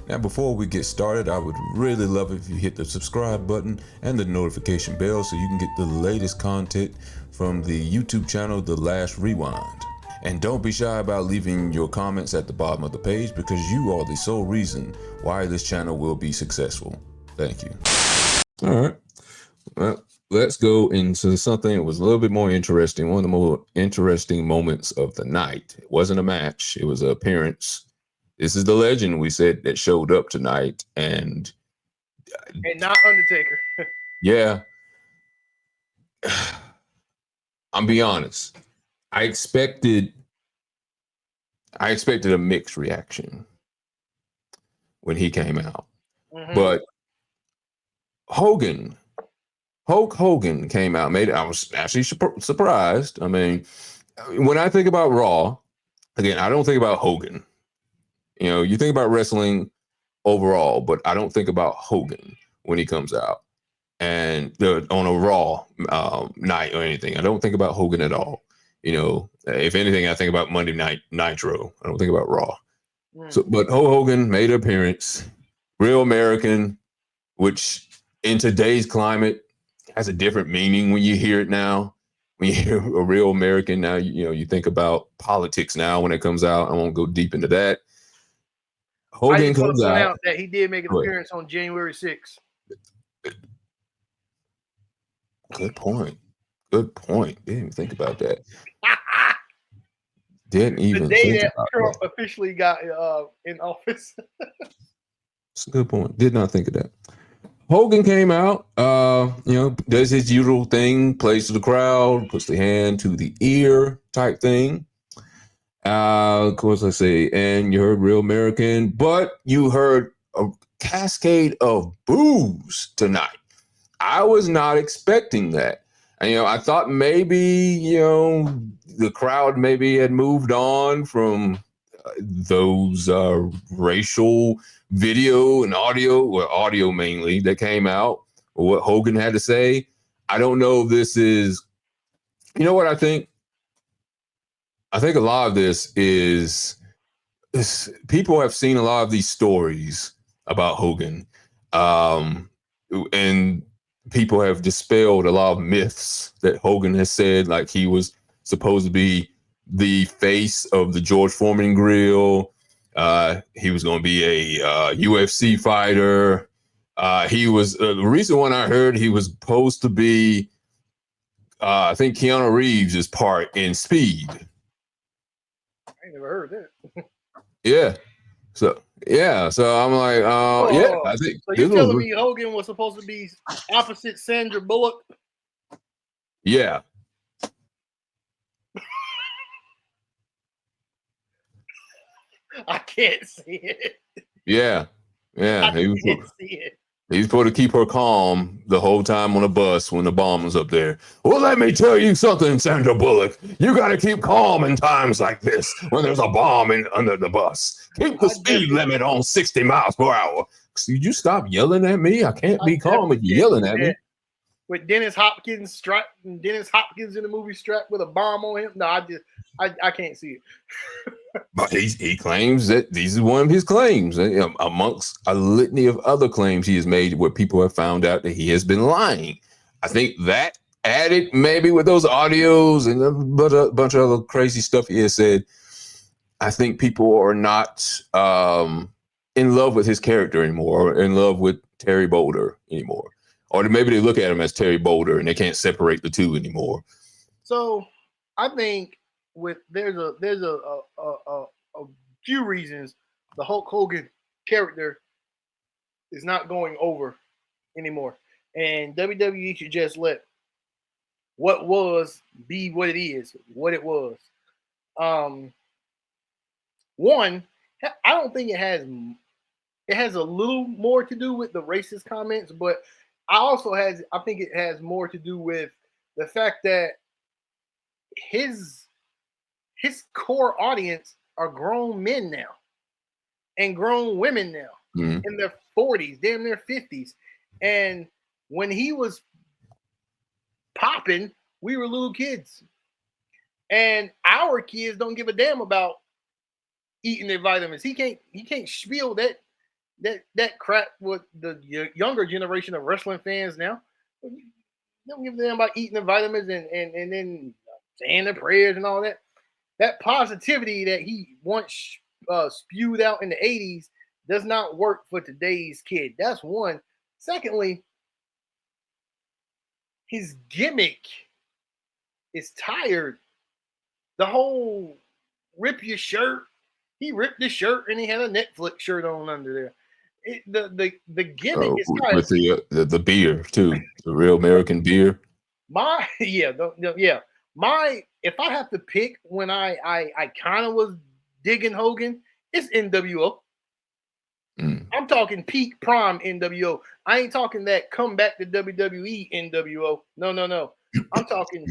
Now, before we get started, I would really love if you hit the subscribe button and the notification bell so you can get the latest content from the YouTube channel, The Last Rewind. And don't be shy about leaving your comments at the bottom of the page because you are the sole reason why this channel will be successful. Thank you. All right. Well, let's go into something that was a little bit more interesting. One of the more interesting moments of the night. It wasn't a match, it was an appearance. This is the legend we said that showed up tonight, and not Undertaker. Yeah, I'm be honest. I expected a mixed reaction when he came out, but Hulk Hogan came out. I was actually surprised. I mean, when I think about Raw, again, I don't think about Hogan. You know, you think about wrestling overall, but I don't think about Hogan when he comes out and on a Raw night or anything. I don't think about Hogan at all. You know, if anything, I think about Monday Night Nitro. I don't think about Raw. So, but Hogan made an appearance, Real American, which in today's climate has a different meaning when you hear it now. When you hear a Real American now, you know, you think about politics now when it comes out. I won't go deep into that. Hogan comes out that he did make an appearance on January 6th. Good point. Good point. Didn't even think about that. Didn't even the day think that about Trump that. officially got in office. That's a good point. Did not think of that. Hogan came out, you know, does his usual thing, plays to the crowd, puts the hand to the ear type thing. Of course, I say, and you heard Real American, but you heard a cascade of boos tonight. I was not expecting that. And, you know, I thought maybe, you know, the crowd maybe had moved on from those racial video and audio, or audio mainly, that came out, or what Hogan had to say. I don't know if this is, you know what I think? I think a lot of this is people have seen a lot of these stories about Hogan. And people have dispelled a lot of myths that Hogan has said, like he was supposed to be the face of the George Foreman grill. He was going to be a UFC fighter. He was the recent one I heard. He was supposed to be, I think, Keanu Reeves' part in Speed. I ain't never heard that. Yeah. So I'm like, yeah, I think. So you're telling me Hogan was supposed to be opposite Sandra Bullock? Yeah. I can't see it. Yeah. I can't see it. He's supposed to keep her calm the whole time on the bus when the bomb was up there. Well, let me tell you something, Sandra Bullock. You got to keep calm in times like this when there's a bomb under the bus. Keep the speed limit on 60 miles per hour. Could you stop yelling at me? I can't be calm if you're yelling at me. With Dennis Hopkins in the movie strapped with a bomb on him. No, I can't see it. But he claims that these are one of his claims, amongst a litany of other claims he has made where people have found out that he has been lying. I think that added maybe with those audios and a bunch of other crazy stuff he has said, I think people are not in love with his character anymore, or in love with Terry Boulder anymore. Or maybe they look at him as Terry Boulder and they can't separate the two anymore. So I think there's a few reasons the Hulk Hogan character is not going over anymore, and WWE should just let what was be what it is, what it was. One, I don't think it has a little more to do with the racist comments, but I think it has more to do with the fact that his core audience are grown men now and grown women now in their 40s, damn near 50s. And when he was popping, we were little kids. And our kids don't give a damn about eating their vitamins. He can't spiel that that crap with the younger generation of wrestling fans now. They don't give a damn about eating the vitamins and then saying the prayers and all that. That positivity that he once spewed out in the 80s does not work for today's kid. That's one. Secondly, his gimmick is tired. The whole rip your shirt. He ripped his shirt and he had a Netlflix shirt on under there. The gimmick is tired. With the beer too, the real American beer. Yeah. My if I have to pick when I kind of was digging Hogan, it's NWO. I'm talking peak prime NWO. I ain't talking that come back to WWE NWO. No. I'm talking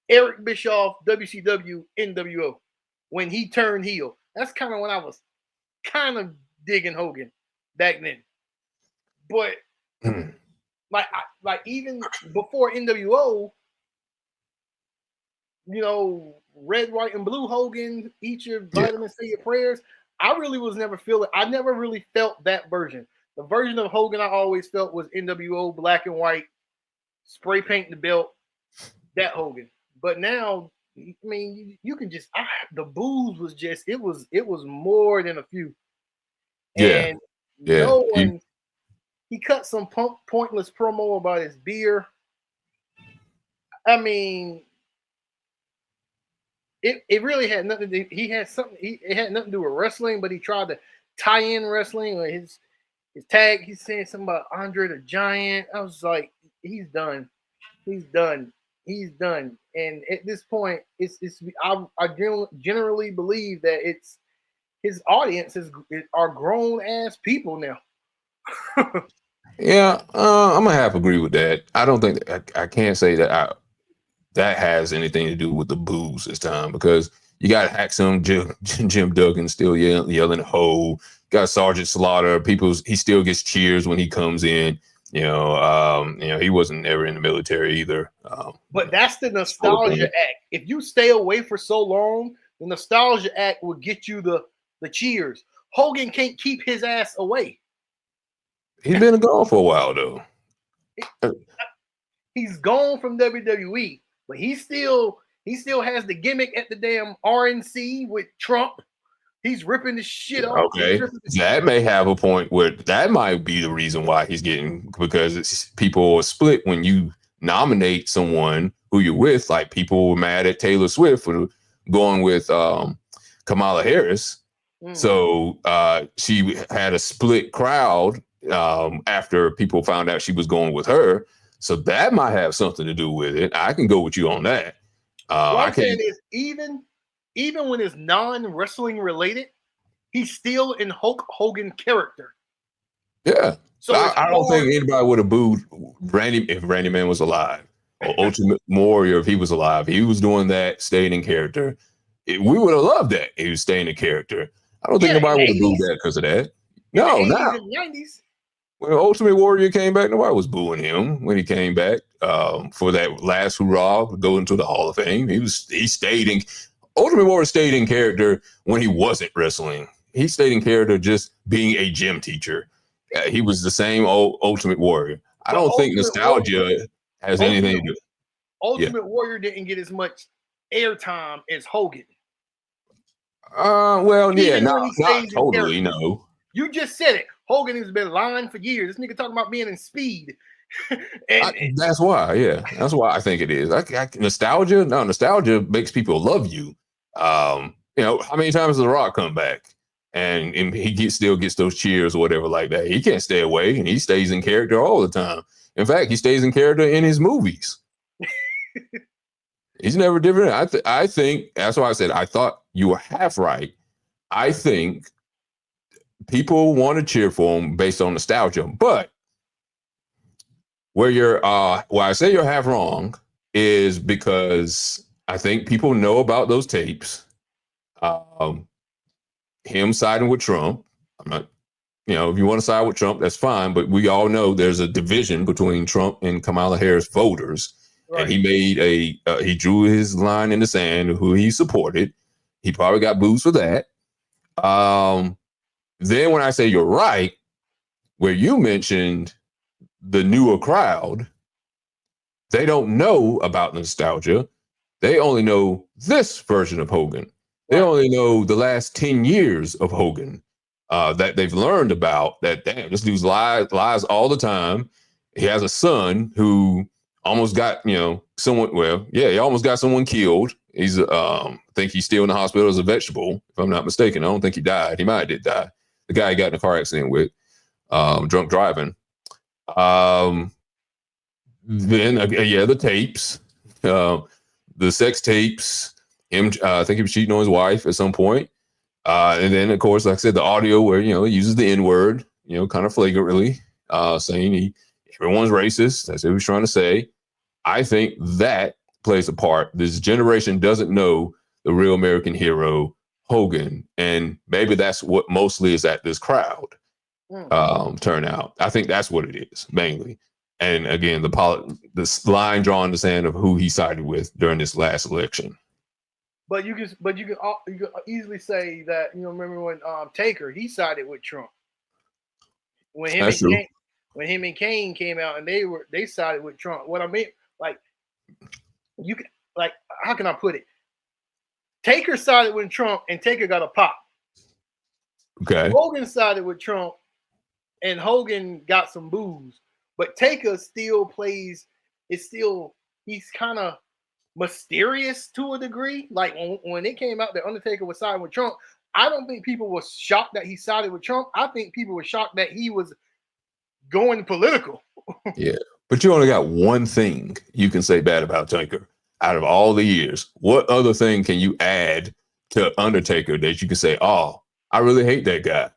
Eric Bischoff WCW NWO when he turned heel. That's kind of when I was kind of digging Hogan back then. But like even before NWO, red, white, and blue Hogan, eat your vitamins, say your prayers. I really was never feeling. I never really felt that version. The version of Hogan I always felt was NWO, black and white, spray paint the belt. That Hogan. But now, I mean, you can just the booze was just it was more than a few. And no one. He cut some pointless promo about his beer. I mean, it really had nothing to do. He had something. It had nothing to do with wrestling, but he tried to tie in wrestling with his tag. He's saying something about Andre the Giant. I was like, he's done. And at this point, I generally believe that it's his audience are grown ass people now. Yeah, I'm gonna have to agree with that. I don't think I can't say that that has anything to do with the booze this time, because you got Hackson Jim Duggan still yelling ho. Got Sergeant Slaughter. He still gets cheers when he comes in. He wasn't ever in the military either. But that's the nostalgia act. If you stay away for so long, the nostalgia act will get you the cheers. Hogan can't keep his ass away. He's been gone for a while though. He's gone from WWE, but he still has the gimmick at the damn RNC with Trump. He's ripping the shit off. Okay, that may have a point where that might be the reason why he's getting, because people are split when you nominate someone who you're with. Like, people were mad at Taylor Swift for going with Kamala Harris. So she had a split crowd after people found out she was going with her. So that might have something to do with it. I can go with you on that. What I'm saying is, even when it's non-wrestling related, he's still in Hulk Hogan character. Yeah. So I don't think anybody would have booed Randy if Randy Man was alive, or Ultimate Warrior if he was alive. He was doing that, staying in character. We would have loved that. He was staying in character. I don't think nobody would have booed that because of that. No, not. 90s. When Ultimate Warrior came back, nobody was booing him when he came back for that last hurrah, going to the Hall of Fame. Ultimate Warrior stayed in character when he wasn't wrestling. He stayed in character just being a gym teacher. He was the same old Ultimate Warrior. I don't think nostalgia has anything to do. Ultimate Warrior didn't get as much airtime as Hogan. Not totally, no. You just said it. Hogan has been lying for years. This nigga talking about being in Speed. That's why, That's why I think it is. Nostalgia makes people love you. How many times does The Rock come back and he still gets those cheers or whatever like that? He can't stay away, and he stays in character all the time. In fact, he stays in character in his movies. He's never different. I think that's why I said I thought you were half right. I think people want to cheer for him based on nostalgia, but where I say you're half wrong is because I think people know about those tapes. Him siding with Trump. I'm not, if you want to side with Trump, that's fine, but we all know there's a division between Trump and Kamala Harris voters. Right. And he made he drew his line in the sand of who he supported. He probably got booed for that. Then when I say you're right, where you mentioned the newer crowd, they don't know about nostalgia. They only know this version of Hogan. They Right. only know the last 10 years of Hogan that they've learned about that, damn, this dude's lies all the time. He has a son who almost got, someone, he almost got someone killed. He's, I think he's still in the hospital as a vegetable, if I'm not mistaken. I don't think he died. He might have did die. The guy he got in a car accident with, drunk driving. Then, the tapes, the sex tapes, him, I think he was cheating on his wife at some point. And then, of course, like I said, the audio where, he uses the N word, kind of flagrantly, saying everyone's racist. That's what he was trying to say. I think that plays a part. This generation doesn't know the real American hero, Hogan. And maybe that's what mostly is at this crowd turnout. I think that's what it is, mainly. And again, the line drawn in the sand of who he sided with during this last election. But you can easily say that, remember when Taker, he sided with Trump. When him and Kane came out and they sided with Trump. What I mean, like, you can, like, how can I put it? Taker sided with Trump and Taker got a pop. Okay. Hogan sided with Trump and Hogan got some boos. But Taker still plays, he's kind of mysterious to a degree. Like when it came out that Undertaker was siding with Trump, I don't think people were shocked that he sided with Trump. I think people were shocked that he was going political. Yeah, but you only got one thing you can say bad about Taker out of all the years. What other thing can you add to Undertaker that you can say, oh, I really hate that guy?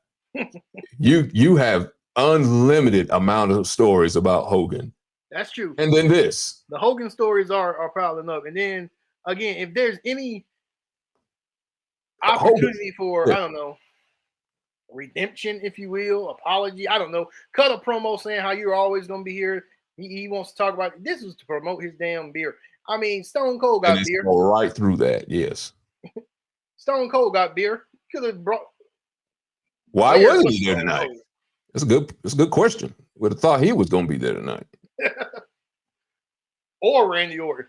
You have unlimited amount of stories about Hogan. That's true. And then the Hogan stories are piling up. And then again, if there's any opportunity for, I don't know, redemption, if you will, apology, I don't know, cut a promo saying how you're always going to be here. He wants to talk about it. This was to promote his damn beer. I mean, Stone Cold got beer. Go right through that, yes. Stone Cold got beer. Could have brought. Why wasn't he there tonight? That's a good question. Would have thought he was going to be there tonight. Or Randy Orton.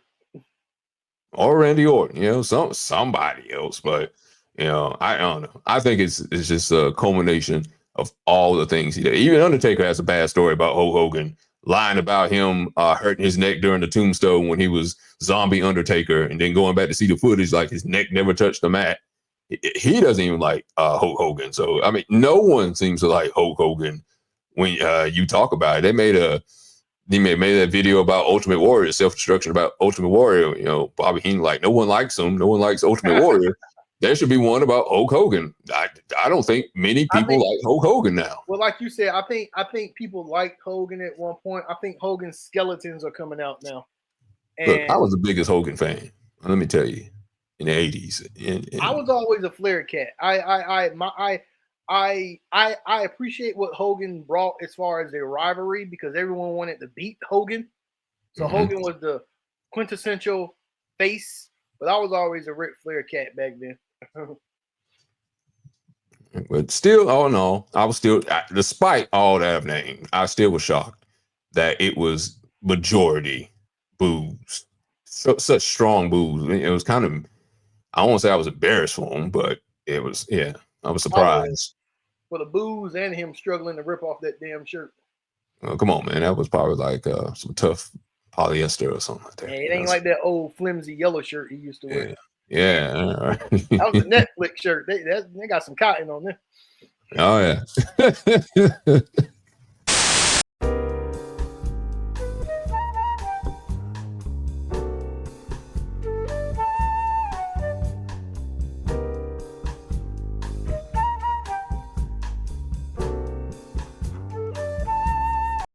Somebody else. But I don't know. I think it's just a culmination of all the things he did. Even Undertaker has a bad story about Hulk Hogan lying about him hurting his neck during the Tombstone when he was zombie Undertaker, and then going back to see the footage, like his neck never touched the mat. He doesn't even like Hulk Hogan. So, I mean, no one seems to like Hulk Hogan when you talk about it. They made that video about Ultimate Warrior, self-destruction about Ultimate Warrior. Bobby Heenan, like, no one likes him. No one likes Ultimate Warrior. There should be one about Hulk Hogan. I don't think many people like Hulk Hogan now. Well, like you said, I think people liked Hogan at one point. I think Hogan's skeletons are coming out now. And look, I was the biggest Hogan fan. Let me tell you, in the 80s. I was always a Flair cat. I appreciate what Hogan brought as far as their rivalry, because everyone wanted to beat Hogan. So Hogan was the quintessential face, but I was always a Ric Flair cat back then. But still, I was still, despite all that I've named, I still was shocked that it was majority boos. Such strong boos. It was kind of, I won't say I was embarrassed for him, but it was, I was surprised. For the boos and him struggling to rip off that damn shirt. Oh, come on, man. That was probably like some tough polyester or something like that. Yeah, it ain't like that old flimsy yellow shirt he used to wear. Yeah. All right. That was a Netlflix shirt. They got some cotton on there. Oh, yeah.